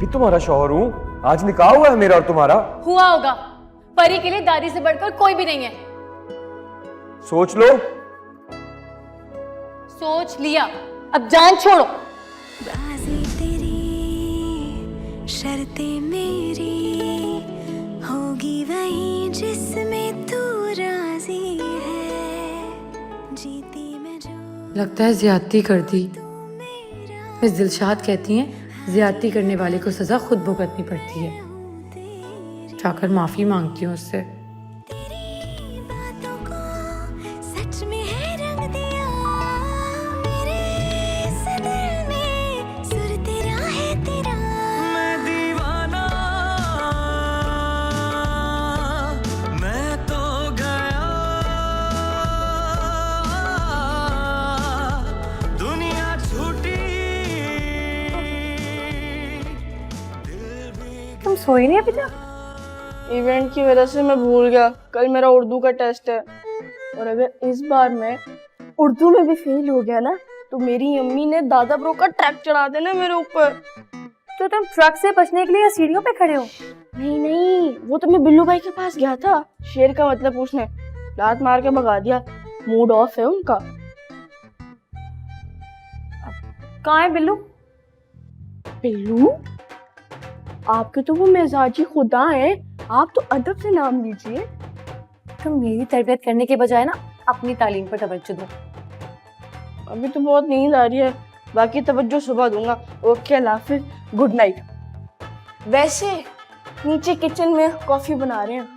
भी तुम्हारा शौहर हूँ, आज निकाह हुआ है मेरा और तुम्हारा। हुआ होगा, परी के लिए दादी से बढ़कर कोई भी नहीं है। सोच लो। सोच लिया, अब जान छोड़ो। बाज़ी तेरी शर्तें मेरी होगी वही जिसमें तू राजी है, जीती मैं जो लगता है ज्यादती कर दी। मिस दिलशाद कहती हैं ज्यादती करने वाले को सजा खुद भुगतनी पड़ती है। जाकर माफी मांगती हूँ उससे। तेरी बातों को सच में है रंग दिया, मेरे इस दिल में सुर तेरा है तेरा। मैं दीवाना, मैं तो गया, दुनिया छूटी। तुम सोई नहीं अभी तक? इवेंट की वजह से मैं भूल गया, कल मेरा उर्दू का टेस्ट है, और अगर इस बार मैं उर्दू में भी फेल हो गया ना तो मेरी अम्मी ने दादा ब्रो का ट्रक चढ़ा देना मेरे ऊपर। तो तुम ट्रक से बचने के लिए सीढ़ियों पे खड़े हो? नहीं नहीं, वो तो मैं बिल्लू भाई के पास गया था शेर का मतलब पूछने, लात मार के भगा दिया, मूड ऑफ है उनका। कहाँ है बिल्लू? बिल्लू? आपके तो वो मिजाजी खुदा हैं, आप तो अदब से नाम लीजिए। तुम मेरी तरबियत करने के बजाय ना अपनी तालीम पर तवज्जो दो। अभी तो बहुत नींद आ रही है, बाकी तवज्जो सुबह दूंगा। ओके अल्लाह हाफिज़, गुड नाइट। वैसे नीचे किचन में कॉफी बना रहे हैं।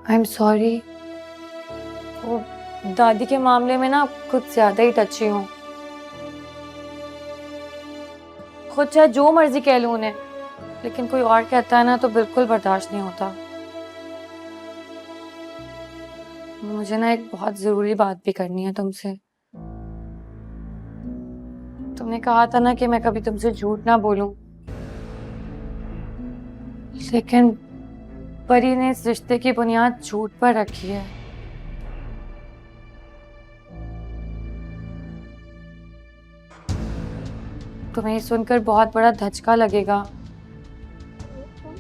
I am sorry. वो दादी के मामले में ना कुछ ज्यादा ही टची हूँ। खुद चाहे जो मर्जी कह लूँ उन्हें, लेकिन कोई और कहता है ना तो बिल्कुल बर्दाश्त नहीं होता। मुझे ना एक बहुत जरूरी बात भी करनी है तुमसे। तुमने कहा था ना कि मैं कभी तुमसे झूठ ना बोलूं, लेकिन परी ने इस रिश्ते की बुनियाद झूठ पर रखी है। तुम्हें सुनकर बहुत बड़ा धचका लगेगा।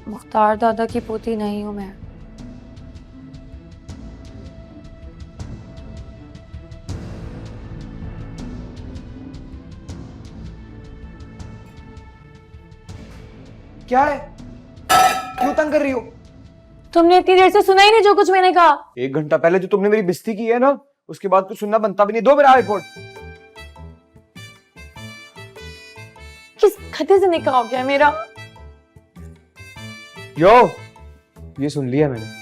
मुख्तार दादा की पोती नहीं हूं मैं। क्या है, क्यों तंग कर रही हो? तुमने इतनी देर से सुना ही नहीं जो कुछ मैंने कहा। 1 घंटा पहले जो तुमने मेरी बेइज्जती की है ना, उसके बाद कुछ सुनना बनता भी नहीं। दो मेरा आईफोन। किस खते से निकाह हो गया मेरा? यो, ये सुन लिया मैंने।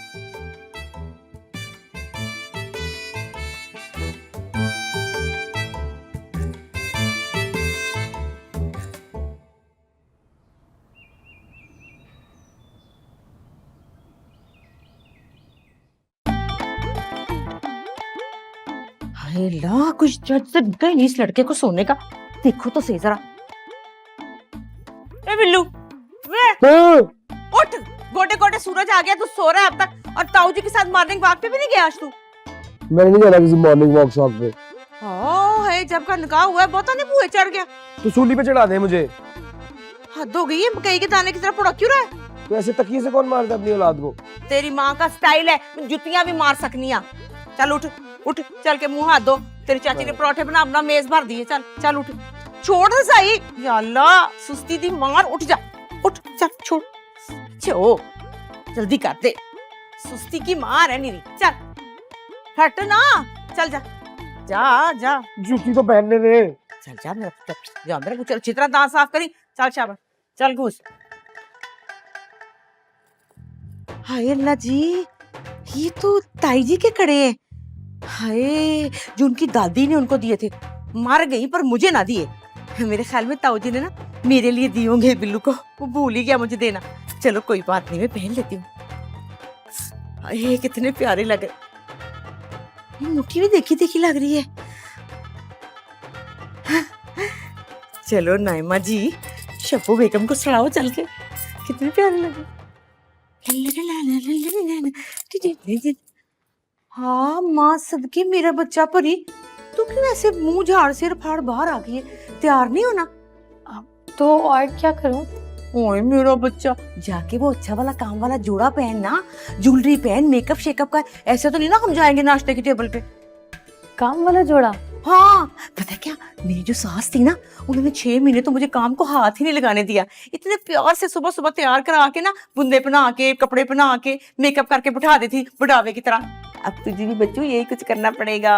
हाय ला, कुछ जज से गई नहीं इस लड़के को सोने का। देखो तो सही जरा। ए बिल्लू, वे उठ, गोटे गोटे सूरज आ गया, तू सो रहा है अब तक, और ताऊ जी के साथ मॉर्निंग वॉक पे भी नहीं गया आज तू? मैं नहीं जाना किसी मॉर्निंग वॉक शॉप पे। ओह है, जब का निकाह हुआ है बहुत नहीं मुंह चढ़ गया। तो सूली पे चढ़ा दे मुझे। हद हो गई है, मकई के दाने की तरह पुड़क क्यों रहा है? तो ऐसे तकिए से कौन मारता है अपनी औलाद को? तेरी माँ का स्टाइल है, जुतियां भी मार सकनी है। चल उठ उठ, चल के मुंह हाथ दो। तेरी चाची ने पराठे बना अपना मेज भर दिए। चल चल उठ, छोड़ दे सही। या अल्लाह, सुस्ती दी मार, उठ जा, उठ चल, छोड़ छो, जल्दी कर दे। सुस्ती की मार है नीरी। चल हट ना, चल जा जा जा। जूती तो पहनने दे। चल जा मेरा पुत्र, जा मेरा पुत्र, अच्छी तरह दांत साफ करी। चल शाबाश, चल घुस। हाय अल्लाह जी, ये तो ताई जी के कड़े हैं। हाय, जो उनकी दादी ने उनको दिए थे, मर गई पर मुझे ना दिए। मेरे ख्याल में ताऊ जी ने ना मेरे लिए दिए होंगे बिल्लू को, वो भूल ही गया मुझे देना। चलो कोई बात नहीं, मैं पहन लेती हूँ। हाय कितने प्यारे लगे। ये मुट्ठी भी देखी देखी लग रही है। चलो नाइमा जी, शब्बो बेगम को सड़ाओ चल के, कितने प्यारे लगे। हाँ माँ सदके मेरा बच्चा परी, तू क्यों ऐसे मुंह झाड़ सिर फाड़ बाहर आ गई है? तैयार नहीं होना? तो और क्या करूं? ओए मेरा बच्चा, जाके वो अच्छा वाला काम वाला जोड़ा पहन ना, ज्वेलरी पहन, मेकअप शेकअप का। ऐसे तो नहीं ना हम जाएंगे नाश्ते की टेबल पे। काम वाला जोड़ा? हाँ, पता है क्या, मेरी जो सास थी ना, उन्होंने 6 महीने तो मुझे काम को हाथ ही नहीं लगाने दिया। इतने प्यार से सुबह सुबह तैयार करा के ना, बुंदे पहना के, कपड़े पहना के, मेकअप करके बिठा देती बुढ़ावे की तरह। अब तुझे भी बच्चों यही कुछ करना पड़ेगा।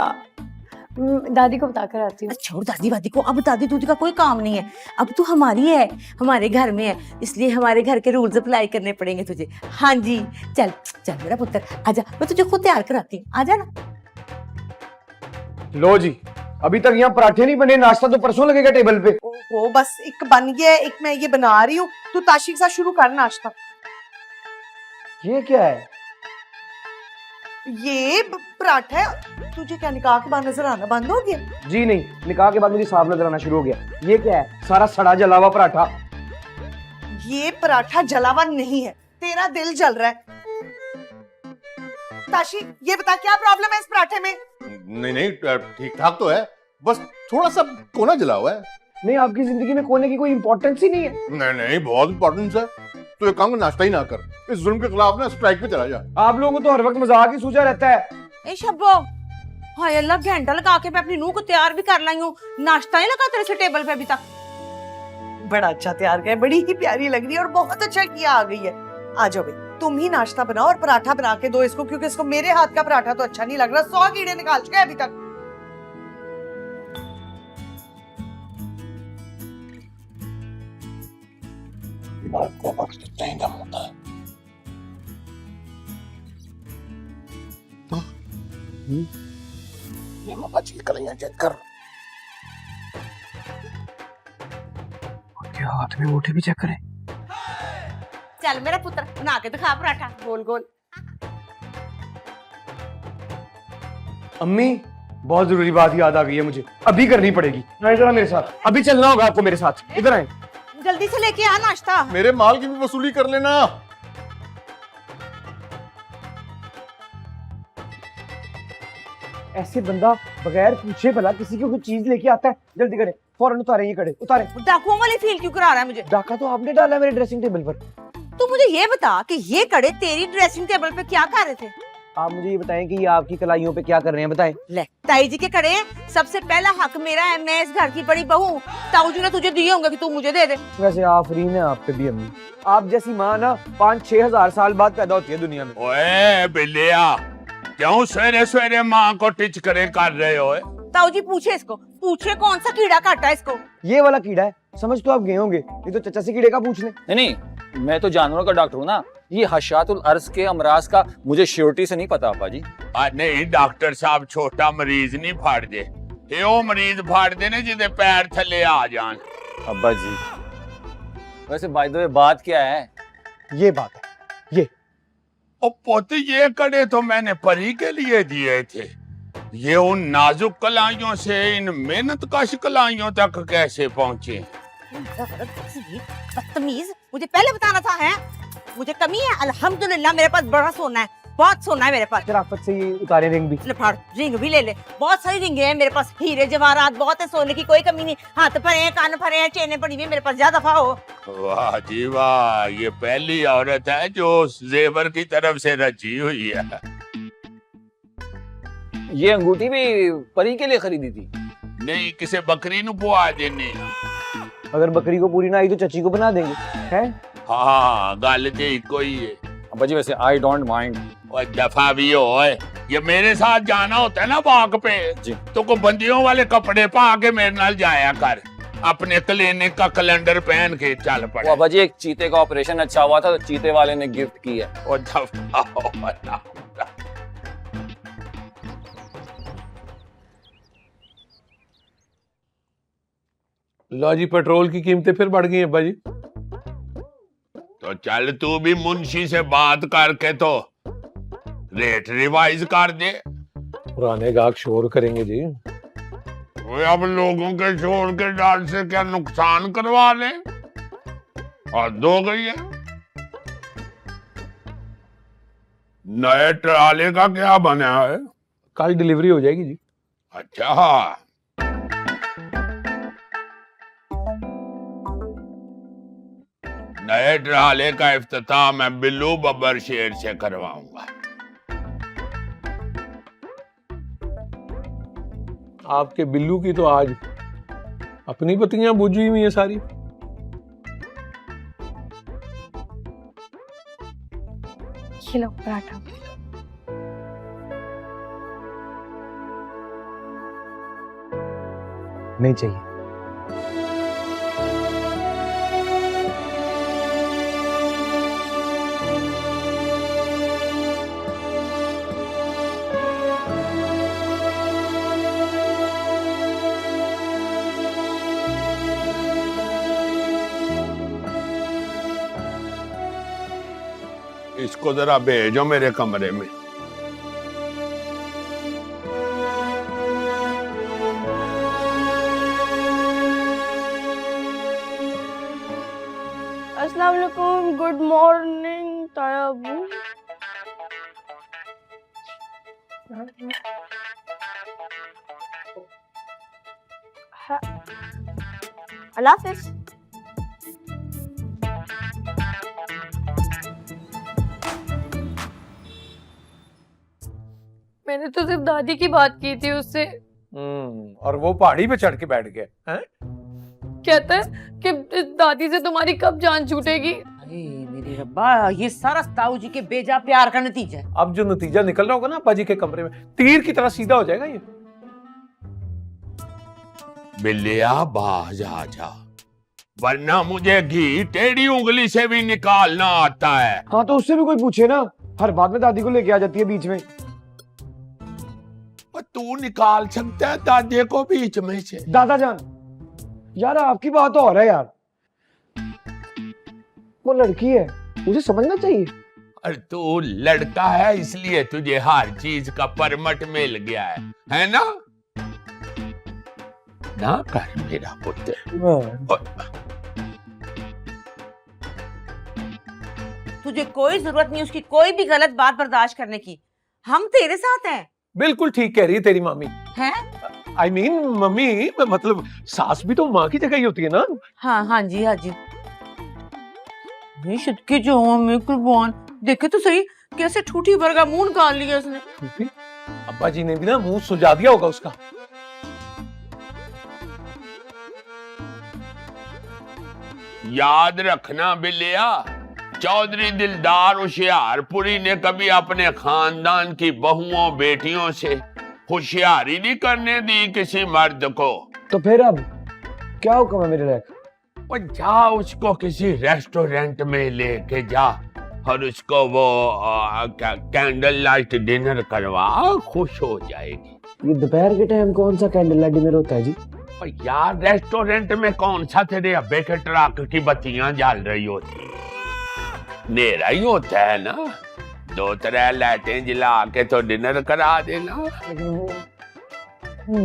दादी को बताकर आती हूँ। छोड़ दादी वादी को, अब दादी दूदी का कोई काम नहीं है। अब तू हमारी है, हमारे घर में है, इसलिए हमारे घर के रूल्स अप्लाई करने पड़ेंगे तुझे। हाँ जी, चल चल मेरा पुत्र, आजा, मैं तुझे खुद तैयार कराती हूँ, आजा ना। लो जी, अभी तक यहाँ पराठे नहीं बने, नाश्ता तो परसों लगेगा टेबल पे। वो बस एक बन गया है, एक मैं ये बना रही हूँ। तू ताशी के साथ शुरू कर नाश्ता। ये क्या है? ये पराठा है। तुझे क्या निकाह के बाद नजर आना बंद हो गया? जी नहीं, निकाह के बाद मुझे साफ नजर आना शुरू हो गया। ये क्या है? सारा सड़ा जला हुआ पराठा। ये पराठा जला हुआ नहीं है, तेरा दिल जल रहा है। ताशी, ये बता क्या प्रॉब्लम है इस पराठे में? नहीं नहीं, ठीक ठाक तो है, बस थोड़ा सा कोना जला हुआ है। नहीं, आपकी जिंदगी में कोने की कोई इंपॉर्टेंस ही नहीं है। नहीं नहीं, बहुत इंपॉर्टेंस है। तो एक काम कर, नाश्ता ही ना कर, इस जुल्म के खिलाफ ना स्ट्राइक पे चला जा। आप लोगों को तो हर वक्त मजाक ही सूझा रहता है। ए शब्बो, हाय अल्लाह, घंटा लगा के मैं अपनी नूह को तैयार भी कर लाई हूँ, नाश्ता ही लगा तेरे से टेबल पे अभी तक। बड़ा अच्छा तैयार किया, बड़ी ही प्यारी लग रही है और बहुत अच्छा किया आ गई है। आ जाओ भाई, तुम ही नाश्ता बनाओ और पराठा बना के दो इसको, क्योंकि इसको मेरे हाथ का पराठा तो अच्छा नहीं लग रहा। 100 कीड़े निकाल चुके हैं अभी तक। चेक कर, क्या हाथ में अंगूठे भी चेक करें। चल मेरा पुत्र, बना के दिखा पराठा गोल गोल। अम्मी, बहुत जरूरी बात याद आ गई है मुझे, अभी करनी पड़ेगी। आए जरा मेरे साथ, अभी चलना होगा आपको मेरे साथ। इधर आए। जल्दी से लेके आ नाश्ता। मेरे माल की भी वसूली कर लेना। ऐसे बंदा बगैर पूछे भला किसी को कुछ चीज लेके आता है। जल्दी करें, फौरन उतारे ये कड़े, उतारे। डाकुओं वाली फील क्यों करा रहा है मुझे? डाका तो आपने डाला है मेरे ड्रेसिंग टेबल पर। तू मुझे ये बता कि ये कड़े तेरी ड्रेसिंग टेबल पे क्या कर रहे थे? आप मुझे ये बताएं कि ये आपकी कलाइयों पे क्या कर रहे हैं, बताएं। ले, ताई जी के कड़े सबसे पहला हक मेरा है, मैं इस घर की बड़ी बहू। ताऊ जी ने तुझे दिए होंगे कि तू मुझे दे दे। वैसे आफरीन है आप पे भी अम्मी, आप जैसी माँ ना 5-6 हजार साल बाद पैदा होती है दुनिया में। ओए बिल्लिया, क्यों सवेरे सवेरे माँ को टिच करे कर रहे हो? ताऊ जी पूछे इसको, पूछे कौन सा कीड़ा काटा है इसको। ये वाला कीड़ा है, समझ तो आप गए होंगे, ये तो चचा से कीड़े का पूछ ले। नहीं, मैं तो जानवरों का डॉक्टर हूँ ना, ये हशातुल अर्ज के अमराज का मुझे श्योरिटी से नहीं पता अब्बा जी। नहीं डॉक्टर साहब, छोटा मरीज नहीं फाड़ दे, ये वो मरीज फाड़ दे ने जिदे पैर थले आ जान। अब्बा जी, वैसे बाय द वे बात क्या है? ये बात है, ये ओ पोते, ये कड़े तो मैंने परी के लिए दिए थे, ये उन नाजुक कलाइयों से इन मेहनत कश कलाइयों तक कैसे पहुँचे? बदतमीज, मुझे पहले बताना था। है मुझे कमी है? अल्हम्दुलिल्लाह मेरे पास बड़ा सोना है, बहुत सोना है मेरे पास। शराफत से ये उतारे रिंग भी। ले फाड़, रिंग भी ले ले, बहुत सारी रिंगे हैं मेरे पास, हीरे जवाहरात बहुत है, सोने की कोई कमी नहीं। हाथ भरे हैं, कान भरे हैं, चेनें पड़ी हुई मेरे पास, ज्यादा फाओ। वाह जी वाह, ये पहली औरत है जो जेवर की तरफ से रची हुई है। ये अंगूठी भी परी के लिए खरीदी थी? नहीं, किसे बकरी नु पुआ देने। अगर बकरी को पूरी ना आई तो चची को बना देंगे, हैं? हाँ, गल ते इको ही है। अब्बा जी वैसे आई डोंट माइंड। और दफा भी हो, ये मेरे साथ जाना होता है ना बाग पे जी, तो को बंदियों वाले कपड़े पा के मेरे नाल जाया कर, अपने क्लिनिक का कैलेंडर पहन के चल पड़े। अब्बा जी, एक चीते का ऑपरेशन अच्छा हुआ था तो चीते वाले ने गिफ्ट किया। और दफा हो वरना। लो जी, पेट्रोल की कीमतें फिर बढ़ गई हैं अब्बा जी। तो चल तू भी मुंशी से बात करके तो रेट रिवाइज कर दे। पुराने गाहक शोर करेंगे जी। वो अब लोगों के शोर के डर से क्या नुकसान करवा ले? हद हो गई है। नए ट्राले का क्या बना है? कल डिलीवरी हो जाएगी जी। अच्छा, नए ट्राले का इफ्तिताह मैं बिल्लू बब्बर शेर से करवाऊंगा। आपके बिल्लू की तो आज अपनी पत्तियां बुझी हुई हैं सारी। ये लो पराठा। नहीं चाहिए। इसको जरा भेजो मेरे कमरे में। अस्सलाम वालेकुम, गुड मॉर्निंग ताया अबू। अल्लाह हाफिज। मैंने तो सिर्फ दादी की बात की थी उससे। और वो पहाड़ी पे चढ़ के बैठ गए हैं? कहता है कि दादी से तुम्हारी कब जान छूटेगी। अरे मेरे रब्बा, ये सारा ताऊ जी के बेजा प्यार का नतीजा है। अब जो नतीजा निकल रहा होगा ना अब्बा जी के कमरे में, तीर की तरह सीधा हो जाएगा ये। बिल्लिया बाज आ जा, वरना मुझे घी टेढ़ी उंगली से भी निकालना आता है। हाँ तो उससे भी कोई पूछे ना, हर बात में दादी को लेके आ जाती है बीच में। तू निकाल सकता है दादी को बीच में से? दादा जान, यार आपकी बात और है यार, वो लड़की है, मुझे समझना चाहिए। अरे तू लड़का है इसलिए तुझे हर चीज का परमट मिल गया है ना? ना कर मेरा पुत्र। तुझे कोई जरूरत नहीं उसकी कोई भी गलत बात बर्दाश्त करने की। हम तेरे साथ हैं। बिल्कुल ठीक कह रही है तेरी मामी। हैं? I mean, मम्मी मतलब सास भी तो माँ की जगह ही होती है ना। हाँ हाँ जी, हाँ जी। के जो मैं कुर्बान, देखे तो सही कैसे ठूठी वर्गा मुंह निकाल लिया उसने। ठूठी? अब्बा जी ने भी ना मुंह सुजा दिया होगा उसका। याद रखना बिल्लिया, चौधरी दिलदार होशियारपुरी ने कभी अपने खानदान की बहुओं बेटियों से होशियारी नहीं करने दी किसी मर्द को। तो फिर अब क्या हुक्म है मेरे लायक? वो जा उसको किसी रेस्टोरेंट में लेके जा और उसको वो कैंडल लाइट डिनर करवा, खुश हो जाएगी। ये दोपहर के टाइम कौन सा कैंडल लाइट डिनर होता है जी? और यार रेस्टोरेंट में कौन सा तेरे अब्बे के ट्रक की बत्तियां जल रही होती, नेरा ही होता है ना। 2-3 लाइटें जला के तो डिनर करा देना।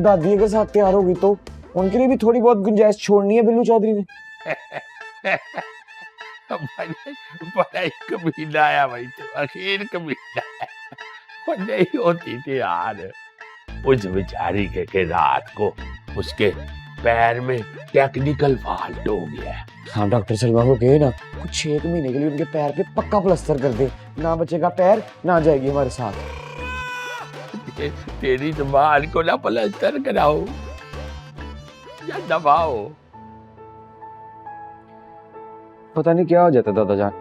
दादी के साथ तैयार होगी तो उनके लिए भी थोड़ी बहुत गुंजाइश छोड़नी है बिल्लू चौधरी ने। बड़ा ही कमीना आया भाई, तो आखिर कमीना वो नहीं होती थी यार। उस बेचारी के रात को उसके पैर में टेक्निकल फॉल्ट हो गया है। हाँ डॉक्टर सलमा को कहे ना कुछ 1 महीने के लिए उनके पैर पे पक्का प्लास्टर कर दे, ना बचेगा पैर ना जाएगी हमारे साथ। तेरी जुबान को ना प्लास्टर कराओ या दबाओ। पता नहीं क्या हो जाता दादा जान,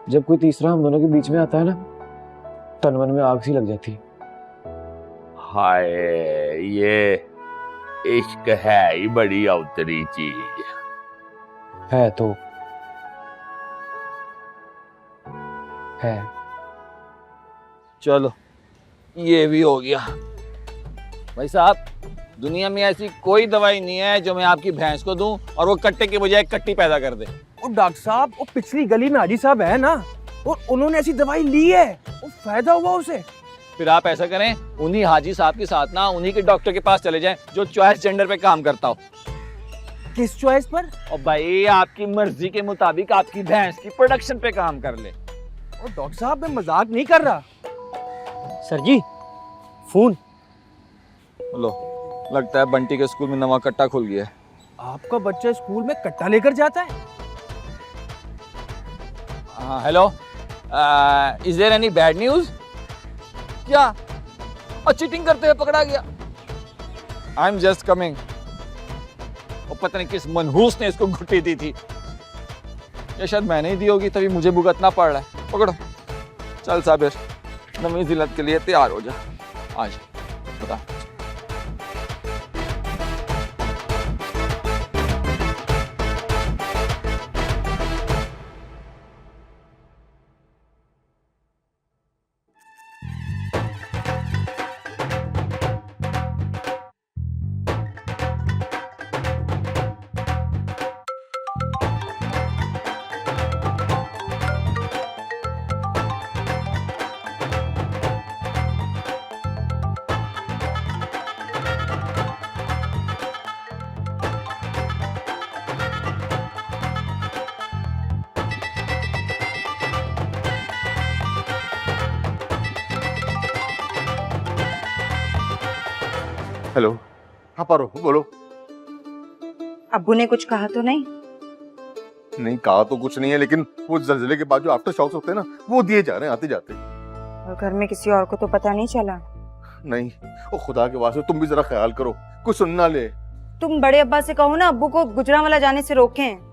जब कोई तीसरा हम दोनों के बीच में आता है ना, तन मन में आग सी लग जाती। हाय, ये इश्क है ही बड़ी अवतरी चीज है। तो है। चलो ये भी हो गया। भाई साहब, दुनिया में ऐसी कोई दवाई नहीं है जो मैं आपकी भैंस को दूं और वो कट्टे के बजाय कट्टी पैदा कर दे। वो डॉक्टर साहब, वो पिछली गली में हाजी साहब है ना, और उन्होंने ऐसी दवाई ली है, वो फायदा हुआ उसे। फिर आप ऐसा करें, उन्हीं हाजी साहब के साथ ना उन्हीं के डॉक्टर के पास चले जाएं जो चॉइस जेंडर पे काम करता हो। किस चॉइस पर? और भाई आपकी मर्जी के मुताबिक आपकी भैंस की प्रोडक्शन पे काम कर ले। और डॉक्टर साहब मैं मजाक नहीं कर रहा। सर जी फोन। लो, लगता है बंटी के स्कूल में नवा कट्टा खुल गया है। आपका बच्चा स्कूल में कट्टा लेकर जाता है? हाँ, hello, is there any bad news? क्या? और चीटिंग करते हुए पकड़ा गया। I am just coming. और पता नहीं किस मनहूस ने इसको घुट्टी दी थी, या शायद मैंने ही दी होगी, तभी मुझे भुगतना पड़ रहा है। पकड़ो, चल साबिर, नवी जिल्लत के लिए तैयार हो जा। आज बता। हेलो, हाँ पारो, बोलो। अब्बू ने कुछ कहा तो नहीं? नहीं कहा तो कुछ नहीं है, लेकिन वो जल्जले के बाद जो आफ्टर शॉक्स होते हैं ना, वो दिए जा रहे हैं आते जाते। और घर में किसी और को तो पता नहीं चला? नहीं, ओ खुदा के वास्ते तुम भी जरा ख्याल करो, कुछ सुन ना ले। तुम बड़े अब्बा से कहो ना अब्बू को गुजरांवाला जाने से रोकें।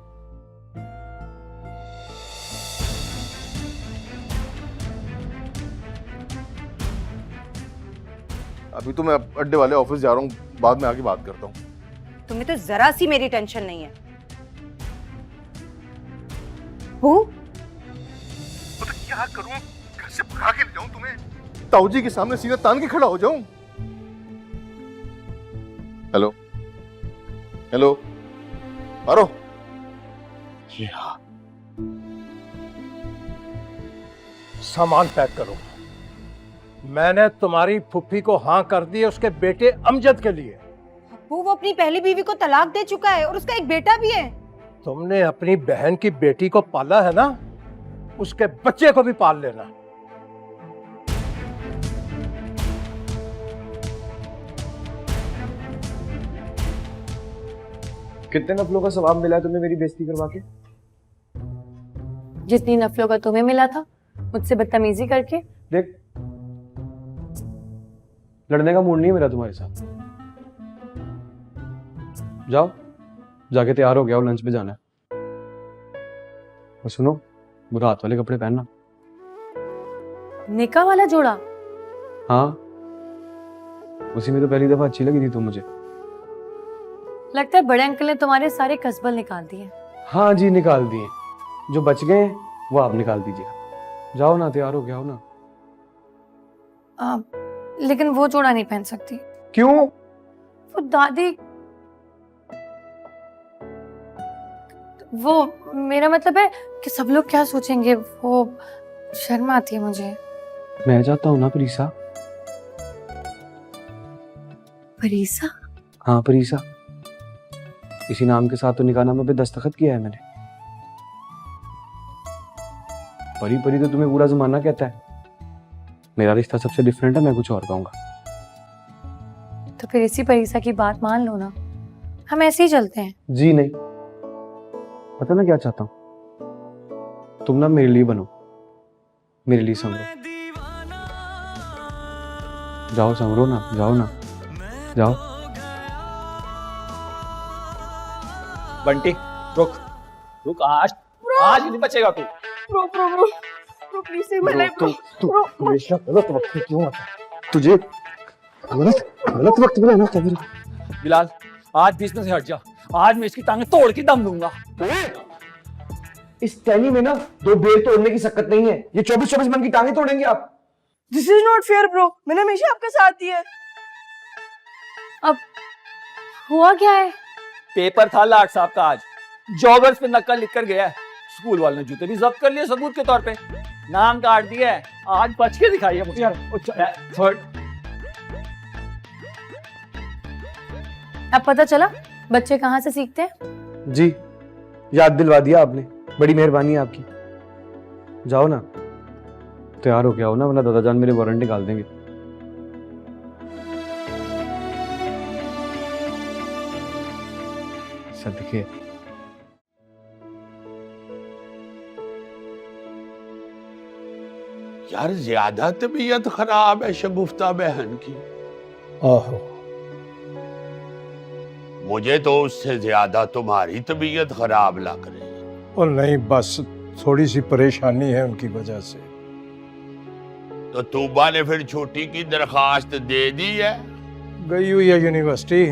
अभी तो मैं अड्डे वाले ऑफिस जा रहा हूँ, बाद में आके बात करता हूँ। तुम्हें तो जरा सी मेरी टेंशन नहीं है। वो तो क्या करूँ? घर से भगा के ले जाऊँ तुम्हें? ताऊजी के सामने सीना तान के खड़ा हो जाऊँ? हेलो, हेलो, मारो। सामान पैक करो। मैंने तुम्हारी फुफ्फी को हाँ कर दी है उसके बेटे अमजद के लिए। वो अपनी पहली बीवी को तलाक दे चुका है और उसका एक बेटा भी है। तुमने अपनी बहन की बेटी को पाला है ना, उसके बच्चे को भी पाल लेना। कितने नफलों का सवाब मिला तुम्हें मेरी बेइज्जती करवा के? जितनी नफलों का तुम्हें मिला था मुझसे बदतमीजी करके। देख, लड़ने का मूड नहीं है मेरा तुम्हारे साथ। जाओ, जाके तैयार हो गया और लंच पे जाना है। और सुनो, वो रात वाले कपड़े पहनना। निकाह वाला जोड़ा? हाँ, उसी में तो पहली दफा अच्छी लगी थी तुम मुझे। लगता है बड़े अंकल ने तुम्हारे सारे कसबल निकाल दिए। हाँ जी, निकाल दिए। जो बच गए वो आप निकाल दीजिएगा। जाओ ना, तैयार हो गया हो ना। लेकिन वो जोड़ा नहीं पहन सकती। क्यों? वो दादी, वो मेरा मतलब है कि सब लोग क्या सोचेंगे, वो शर्म आती है मुझे। मैं जाता हूँ ना परीसा। परीसा? हाँ परीसा, इसी नाम के साथ तो निकाहनामे पे दस्तखत किया है मैंने। परी परी तो तुम्हें पूरा जमाना कहता है। मेरा रिश्ता सबसे डिफरेंट है, मैं कुछ और कहूंगा। तो फिर इसी परीसा की बात मान लो ना, हम ऐसे ही चलते हैं। जी नहीं, पता मैं क्या चाहता हूँ? तुम ना मेरे लिए बनो, मेरे लिए संभरो। जाओ संभरो ना, जाओ ना, जाओ। बंटी रुक रुक, आज नहीं बचेगा तू। ब्रो प्लीज से मैं तू हमेशा गलत वक्त पे क्यों आता है? तुझे गलत वक्त पे लाना था। बिलाल, आज बीच में से हट जा। आज मैं इसकी टांगें तोड़ के दम दूंगा। इस टहनी में ना दो बेल तोड़ने की सकत नहीं है। ये 24-24 मन की टांगें तोड़ेंगे आप। This is not fair bro, मैंने हमेशा आपका साथ दिया है। अब हुआ क्या है? पेपर था लाट साहब का आज, जॉगर्स पे नकल लिख कर गया है। स्कूल वालों ने जूते भी जब्त कर लिए सबूत के तौर पे। नाम काट दिया है, आज बच के दिखाइए मुझे यार। थर्ड। अब पता चला बच्चे कहाँ से सीखते हैं। जी, याद दिलवा दिया आपने, बड़ी मेहरबानी है आपकी। जाओ ना, तैयार हो के आओ ना, वरना दादा जान मेरे वारंट निकाल देंगे। सदके। यार ज्यादा तबीयत खराब है शगुफ्ता बहन की। आहो, मुझे तो उससे ज्यादा तुम्हारी तबीयत खराब लग रही है। और नहीं, बस थोड़ी सी परेशानी है उनकी वजह से। तो तूबा ने फिर छुट्टी की दरखास्त दे दी है? गई हुई है यूनिवर्सिटी,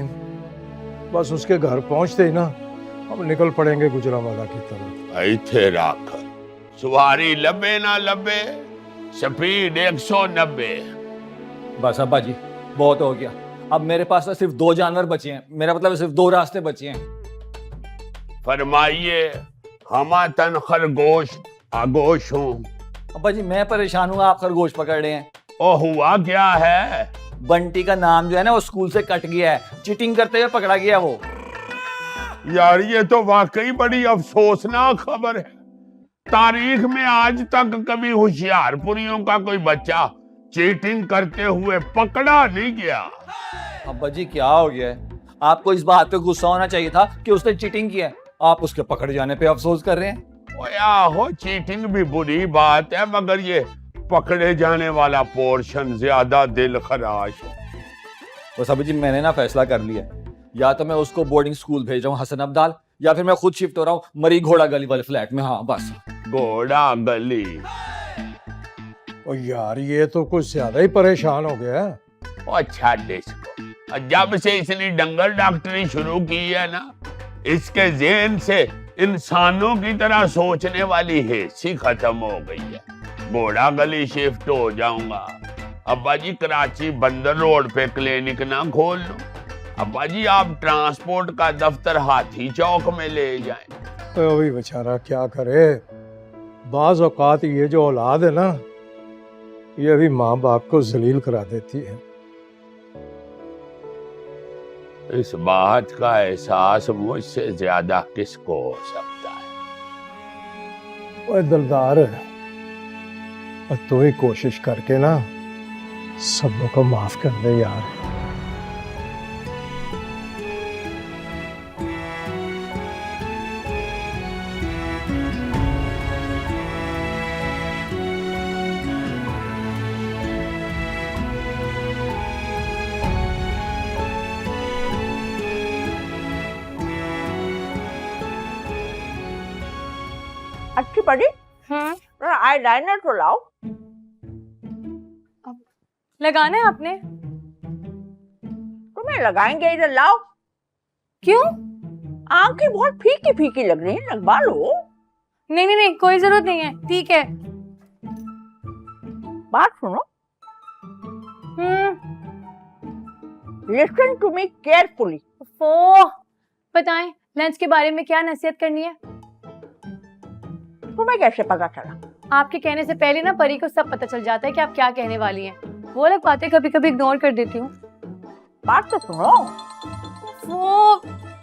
बस उसके घर पहुंचते ही ना हम निकल पड़ेंगे गुजरांवाला की तरफ। इथे रख, सवारी लबे ना लबे, स्पीड 190। बस अब्बा जी बहुत हो गया। अब मेरे पास तो सिर्फ 2 जानवर बचे हैं, मेरा मतलब सिर्फ 2 रास्ते बचे हैं। फरमाइए। हमा तन खरगोश आगोश हूँ। अब्बा जी मैं परेशान हूँ, आप खरगोश पकड़ रहे हैं। ओ हुआ क्या है? बंटी का नाम जो है ना वो स्कूल से कट गया है, चीटिंग करते हुए पकड़ा गया वो। यार ये तो वाकई बड़ी अफसोसनाक खबर है। तारीख में आज तक कभी होशियारपुरियों का कोई बच्चा चीटिंग करते हुए पकड़ा नहीं गया। अब्बा जी क्या हो गया है? आपको इस बात पे गुस्सा होना चाहिए था कि उसने चीटिंग किया है, आप उसके पकड़ जाने पे अफसोस कर रहे हैं। ओ याहो, चीटिंग भी बुरी बात है, मगर ये पकड़े जाने वाला पोर्शन ज्यादा दिल खराश है। बस अभी जी मैंने ना फैसला कर लिया, या तो मैं उसको बोर्डिंग स्कूल भेज रहा हूँ हसन अब्दाल, या फिर मैं खुद शिफ्ट हो रहा हूँ मरी घोड़ा गली वाले फ्लैट में। हाँ बस। घोड़ा गली? ओ यार ये तो कुछ ज्यादा ही परेशान हो गया। अच्छा इसको, जब से इसने डंगर डॉक्टरी शुरू की है ना, इसके ज़हन से इंसानों की तरह सोचने वाली हिस्सी खत्म हो गई है। घोड़ा गली शिफ्ट हो जाऊंगा। अब्बा जी कराची बंदर रोड पे क्लिनिक ना खोल लो। अब्बा जी आप ट्रांसपोर्ट का दफ्तर हाथी चौक में ले जाएं। तो अभी बेचारा क्या करे, बाज औकात ये जो औलाद है ना, ये भी माँ बाप को जलील करा देती है। इस बात का एहसास मुझसे ज्यादा किसको हो सकता है? ओए दिलदार, और तू ही कोशिश करके ना सब लोग को माफ कर दे यार। अच्छी पड़ी? आई लाइनर तो लाओ। लगाना है आपने? तुम्हें लगाएंगे, इधर लाओ। क्यों? आंखें बहुत फीकी फीकी लग रही है, लगवा लो। नहीं नहीं नहीं, कोई जरूरत नहीं है, ठीक है। बात सुनो। Listen to me carefully. बताएं लंच के बारे में क्या नसीहत करनी है? तुम्हें कैसे पता चला? आपके कहने से पहले ना परी को सब पता चल जाता है कि आप क्या कहने वाली हैं। वो अलग बातें कभी कभी इग्नोर कर देती हूँ। बात तो सुनो। वो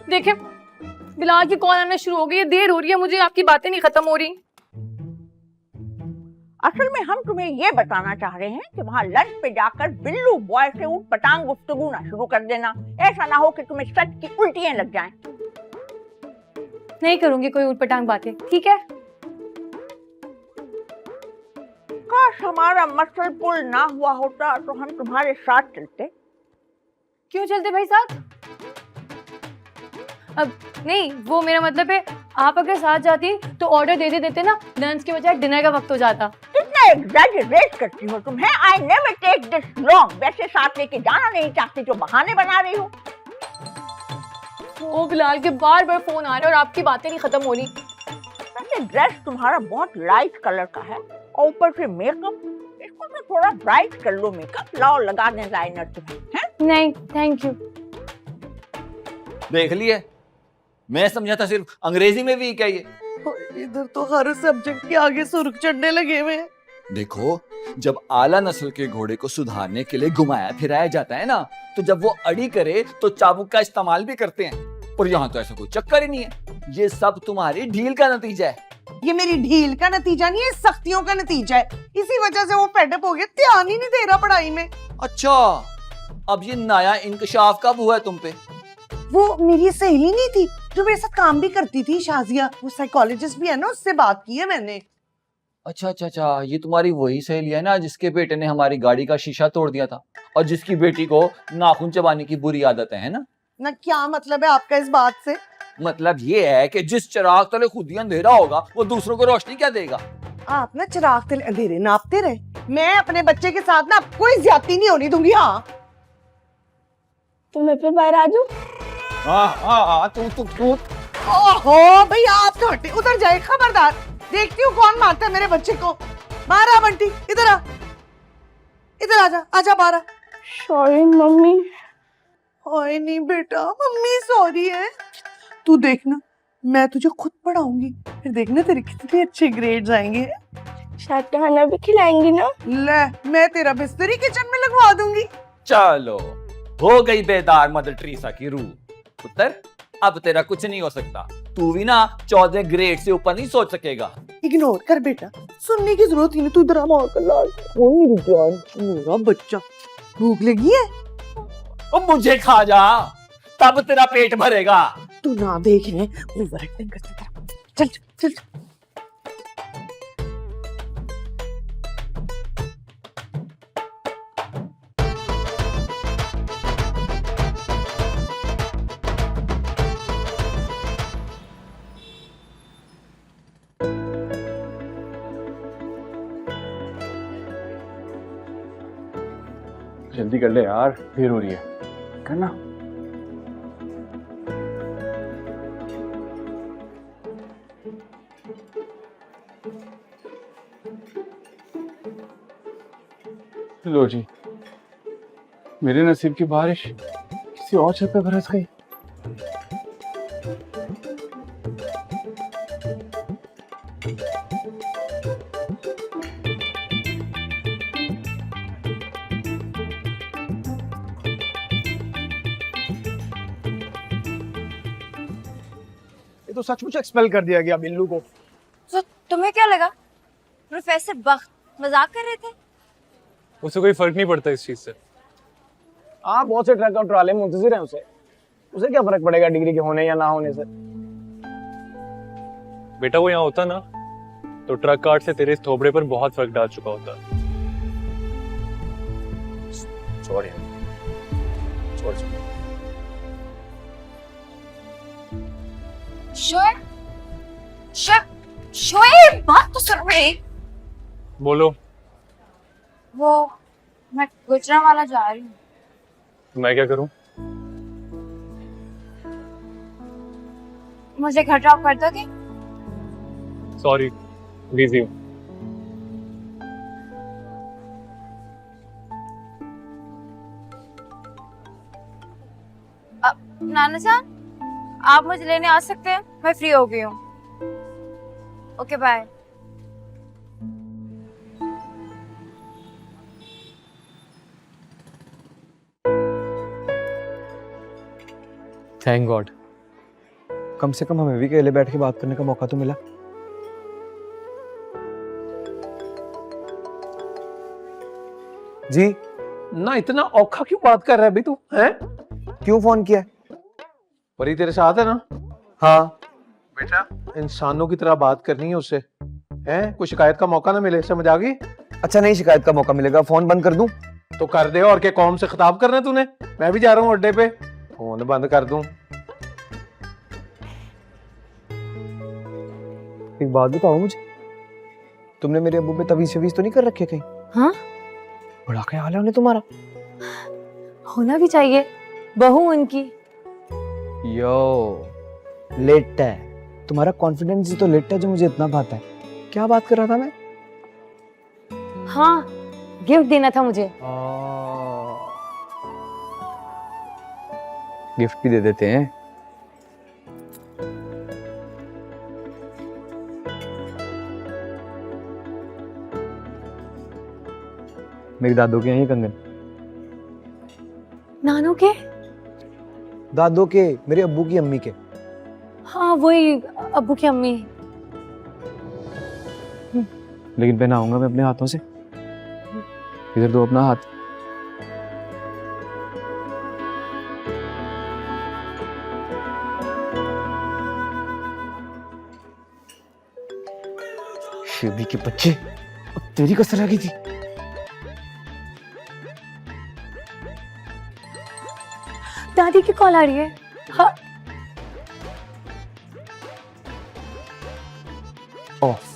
देखे बिलाल की कॉल आना शुरू हो गई है, देर हो रही है, मुझे आपकी बातें नहीं खत्म हो रही। असल में हम तुम्हें ये बताना चाह रहे हैं कि वहाँ लंच पे जाकर बिल्लू बॉय से ऊट पटांग गुफ्तगू ना शुरू कर देना। ऐसा ना हो कि तुम्हें सच की उल्टियां लग जाएं। नहीं करूंगी कोई ऊट पटांग बातें, ठीक है? काश हमारा मसल पुल ना हुआ होता तो हम तुम्हारे साथ चलते। क्यों चलते भाई साथ? अब नहीं, वो मेरा मतलब है आप अगर साथ जाती तो ऑर्डर दे देते ना, लंच के बजाय डिनर का वक्त हो जाता। कितना एग्जैजरेट करती हो तुम, है? I never take this long. वैसे साथ लेके जाना नहीं चाहती, जो बहाने बना रही हो। वो बिलाल के बार बार फोन आ रहे और आपकी बातें नहीं खत्म हो रही। वैसे ड्रेस तुम्हारा बहुत लाइट कलर का है और ऊपर से मेकअप, इसको तो थोड़ा ब्राइट कर लो। मेकअप लाओ, लगा दें लाइनर तुम्हें, हैं? नहीं थैंक यू। देख लिए, मैं समझा था सिर्फ अंग्रेजी में वीक है ये। इधर तो हर सब्जेक्ट के आगे सुर्ख चढ़ने लगे हुए हैं। देखो जब आला नस्ल के घोड़े को सुधारने के लिए घुमाया फिराया जाता है ना, तो जब वो अड़ी करे तो चाबुक का इस्तेमाल भी करते हैं। पर यहाँ तो ऐसा कोई चक्कर ही नहीं है। ये सब तुम्हारी ढील का नतीजा है। ये मेरी ढील का नतीजा नहीं है, सख्तियों का नतीजा है। इसी वजह से वो फेडअप हो गया, ध्यान ही नहीं दे रहा पढ़ाई में। अच्छा, अब ये नया इंकशाफ कब हुआ है तुम पे? वो मेरी सहेली नहीं थी जो मेरे साथ काम भी करती थी, शाजिया, वो साइकोलॉजिस्ट भी है ना, उससे बात की है मैंने। अच्छा अच्छा अच्छा, ये तुम्हारी वही सहेली है ना जिसके बेटे ने हमारी गाड़ी का शीशा तोड़ दिया था और जिसकी बेटी को नाखून चबाने की बुरी आदत है ना? ना क्या मतलब है आपका इस बात से? मतलब ये है कि जिस चिराग तले खुद ही अंधेरा होगा वो दूसरों को रोशनी क्या देगा? आप ना चिराग तले अंधेरे नापते रहे। मैं अपने बच्चे के साथ ना कोई ज्यादती नहीं होने दूंगी। हाँ, तो मैं फिर बाहर आ जाऊं? हाँ, तू ओहो भैया, आप तो हटे, उधर जाए, खबरदार। देखती हूँ कौन मारता है मेरे बच्चे को। बाहर आ बंटी, इधर आ, इधर आजा, आजा बाहर आ। Sorry mummy. ओए नहीं बेटा, मम्मी सॉरी है। तू देखना, मैं तुझे खुद पढ़ाऊंगी, फिर देखना तेरे कितने अच्छे ग्रेड्स आएंगे। शायद खाना भी खिलाएंगी ना? ले, मैं तेरा बिस्तर ही किचन में लगवा दूंगी। चलो, हो गई बेदार मदर टेरेसा की रूह। पुत्र, अब तेरा कुछ नहीं हो सकता। तू भी ना 14 ग्रेड से ऊपर नहीं सोच सकेगा। इग्नोर कर बेटा, सुनने की जरूरत ही नहीं। तू ड्रामा कर ला। मेरी जान, मेरा बच्चा, भूख लगी है? मुझे खा जा, तब तेरा पेट भरेगा। तू ना देख ले, ओवर एक्टिंग करते तेरा। चल चल चल। जल्दी कर ले यार, देर हो रही है। करना। लो जी, मेरे नसीब की बारिश किसी और छत पे बरस गई। ये तो सचमुच एक्सपेल कर दिया गया बिल्लू को। तो तुम्हें क्या लगा प्रोफेसर बख्त मजाक कर रहे थे? उसे कोई फर्क नहीं पड़ता इस चीज से। आप बहुत से ट्रक और ट्राले मुंतजिर हैं उसे क्या फर्क पड़ेगा डिग्री के होने या ना होने से? बेटा वो यहाँ होता ना तो ट्रक काट से तेरे इस थोबड़े पर बहुत फर्क डाल चुका होता। सॉरी शोएब, बात तो सुन रहे। बोलो। वो मैं गुजरांवाला जा रही हूँ। मैं क्या करूं? मुझे घर ड्रॉप कर दोगे? सॉरी, बिजी हूं। नाना जान, आप मुझे लेने आ सकते हैं? मैं फ्री हो गई हूँ। Okay bye. थैंक गॉड, कम से कम हमें भी अकेले बैठ के बात करने का मौका तो मिला। जी ना, इतना औखा क्यों बात कर रहा है अभी तू? हैं? क्यों फोन किया? परी तेरे साथ है ना? हाँ बेटा, इंसानों की तरह बात करनी है उससे। हैं? कोई शिकायत का मौका ना मिले, समझ आ गई? अच्छा, नहीं शिकायत का मौका मिलेगा। फोन बंद कर दूं? तो कर दे। और क्या कौम से खिताब करना है तूने? मैं भी जा रहा हूँ अड्डे पे, फोन बंद कर दूं। एक बात बताओ मुझे, तुमने मेरे अब्बू पे तवीज शवीज तो नहीं कर रखे कहीं? हाँ, बड़ा ख्याल है उन्हें तुम्हारा। होना भी चाहिए, बहू उनकी। यो लेट है तुम्हारा कॉन्फिडेंस ही तो लेट है जो मुझे इतना भाता है। क्या बात कर रहा था मैं? हाँ, गिफ्ट देना था मुझे। गिफ्ट भी दे देते हैं। मेरी दादू के हैं ये कंगन। नानू के? दादू के, मेरे अब्बू की अम्मी के। हाँ वही, अब्बू की अम्मी। लेकिन पहनाऊंगा मैं अपने हाथों से। इधर दो अपना हाथ। शिवी के बच्चे, अब तेरी कसर आ गई थी। दादी की कॉल आ रही है। हाँ। ऑफ।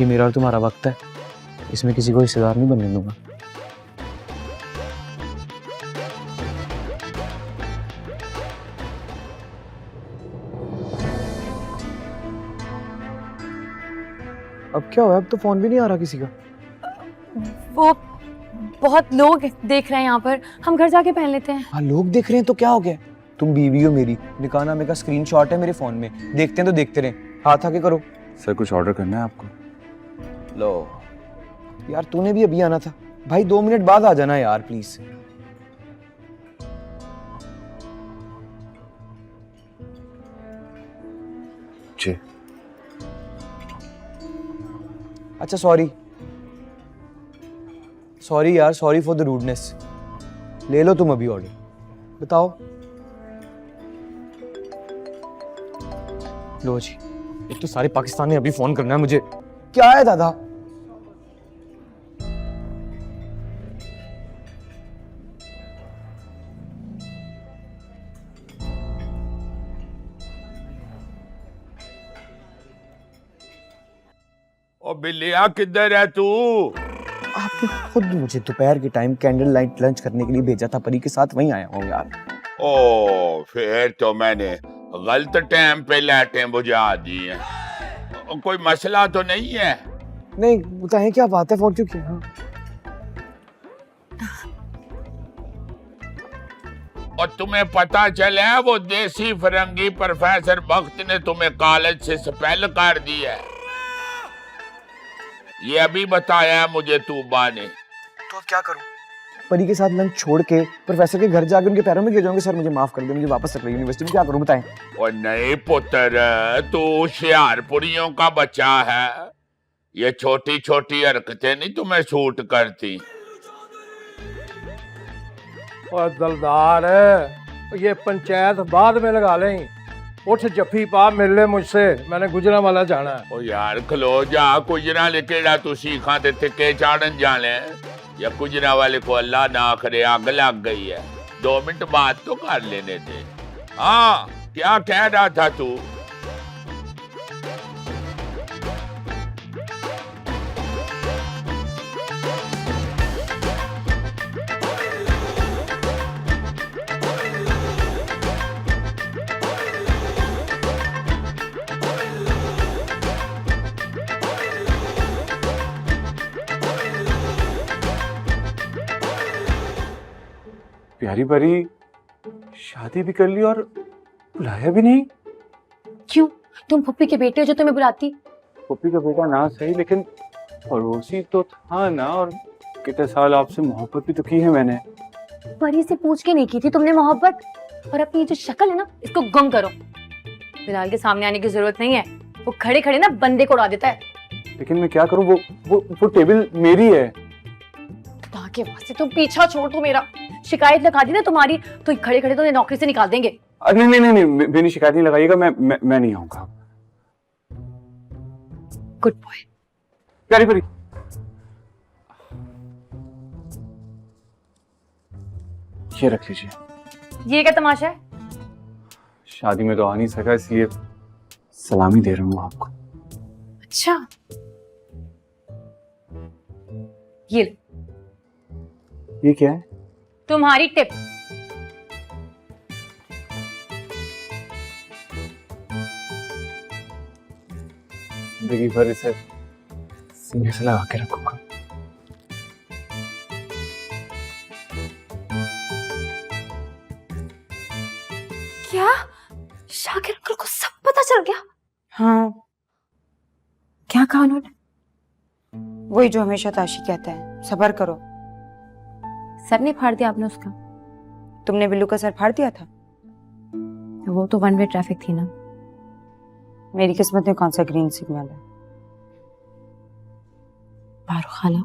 ये मेरा और तुम्हारा वक्त है, इसमें किसी को हिस्सेदार नहीं बनने दूंगा। अब क्या हुआ? अब तो फोन भी नहीं आ रहा किसी का। वो बहुत लोग देख रहे हैं यहाँ पर, हम घर जाके पहन लेते हैं। हाँ लोग देख रहे हैं तो क्या हो गया? तुम बीवी हो मेरी, निकाहनामे का स्क्रीनशॉट है मेरे फोन में, देखते हैं तो देखते रहे, हाथ आके करो। सर कुछ ऑर्डर करना है आपको? लो यार, तूने भी अभी आना था भाई, 2 मिनट बाद आ जाना यार प्लीज। जी। अच्छा सॉरी यार, सॉरी फॉर द रूडनेस। ले लो तुम अभी ऑर्डर, बताओ। लो जी। एक तो सारे पाकिस्तान ने अभी फोन करना है मुझे। क्या है दादा? ओ बिल्लिया किधर है तू? आपने खुद मुझे दोपहर के टाइम कैंडल लाइट लंच करने के लिए भेजा था, परी के साथ वहीं आया हूँ यार। ओ फिर तो मैंने गलत टाइम पे लाइटें बुझा दी हैं। कोई मसला तो नहीं है? नहीं बताएं क्या बात है, फोन क्यों किया? हाँ। और तुम्हें पता चला है वो देसी फरंगी प्रोफेसर बख्त ने तुम्हें कॉलेज से स्पेल कर दिया है? ये अभी बताया है मुझे तूबा ने। तो अब क्या करूं? परी के साथ लंच छोड़ के प्रोफेसर के घर जाके उनके पैरों में गिर जाऊंगे। सर मुझे माफ कर दे, मुझे वापस रख यूनिवर्सिटी में। क्या करूं बताएं? और नहीं पुत्र, तू होशियारपुरियों का बच्चा है। ये छोटी छोटी हरकतें नहीं तुम्हें सूट करती। और दलदार, ये पंचायत बाद में लगा लें। उठ जफी पा, मिल ले मुझसे, मैंने गुजरा वाला जाना है। ओ यार खलो जा, गुजरा लेके तू सीखा ते थिके चाड़न जाने, या गुजरा वाले को अल्लाह ना करे आग लग गई है। 2 मिनट बाद तो कर लेने थे। हाँ क्या कह रहा था तू? प्यारी परी, शादी भी कर ली और बुलाया भी नहीं। क्यों? तुम पुप्पी के बेटे हो जो तुम्हें बुलाती? पुप्पी का बेटा ना सही, लेकिन पड़ोसी तो था ना, और कितने साल आपसे मोहब्बत भी तो की है मैंने। परी से पूछ के नहीं की थी तुमने मोहब्बत? और अपनी जो शक्ल है ना, इसको गुम करो। बिलाल के सामने आने की जरूरत नहीं है, वो खड़े खड़े ना बंदे को उड़ा देता है। लेकिन मैं क्या करूं, वो टेबल मेरी है। खुदा के वास्ते तुम पीछा छोड़ दो मेरा। शिकायत लगा दी ना तुम्हारी तो खड़े खड़े तो नौकरी से निकाल देंगे। नहीं नहीं नहीं, मेरी शिकायत नहीं लगाइएगा, मैं नहीं आऊंगा। Good boy. प्यारी परी, ये रख लीजिए। ये क्या तमाशा है? शादी में तो आ नहीं सका, इसलिए सलामी दे रहा हूँ आपको। अच्छा, ये क्या है? तुम्हारी टिप। जिंदगी भर इसे सीने से लगा के रखूंगा। क्या शाकिर अंकल को सब पता चल गया? हाँ। क्या कहा उन्होंने? वही जो हमेशा ताशी कहता है, सब्र करो। सर नहीं फाड़ दिया आपने उसका? तुमने बिल्लू का सर फाड़ दिया था? वो तो वन वे ट्रैफिक थी ना। मेरी किस्मत में कौन सा ग्रीन सिग्नल है? पारो खाला,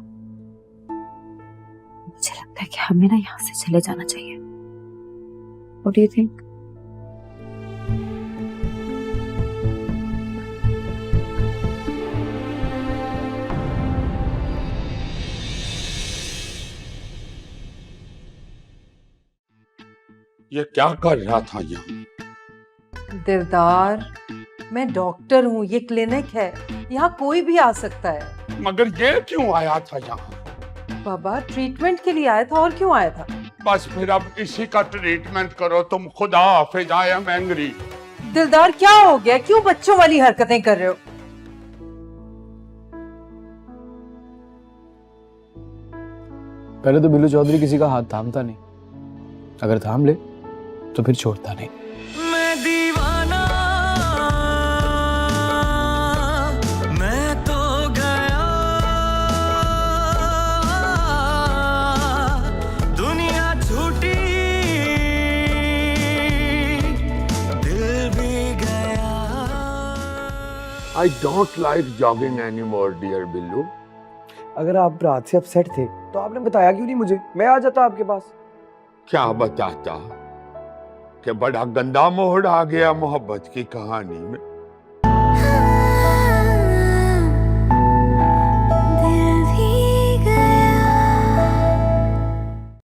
मुझे लगता है कि हमें ना यहाँ से चले जाना चाहिए। What do you think? ये क्या कर रहा था यहाँ? दिलदार, मैं डॉक्टर हूँ, ये क्लिनिक है, यहाँ कोई भी आ सकता है। मगर ये क्यों आया था यहाँ? बाबा ट्रीटमेंट के लिए आया था, और क्यों आया था? बस फिर अब इसी का ट्रीटमेंट करो तुम। खुदा हाफिज, आई एम एंग्री। दिलदार क्या हो गया, क्यों बच्चों वाली हरकतें कर रहे हो? पहले तो बिल्लू चौधरी किसी का हाथ थामता नहीं, अगर थाम ले तो फिर छोड़ता नहीं। मैं दीवाना, मैं तो गया, दुनिया छूटी, दिल भी गया। I don't like jogging anymore, dear Billu. अगर आप रात से अपसेट थे तो आपने बताया क्यों नहीं मुझे? मैं आ जाता आपके पास। क्या बताता कि बड़ा गंदा मोड़ आ गया मोहब्बत की कहानी में।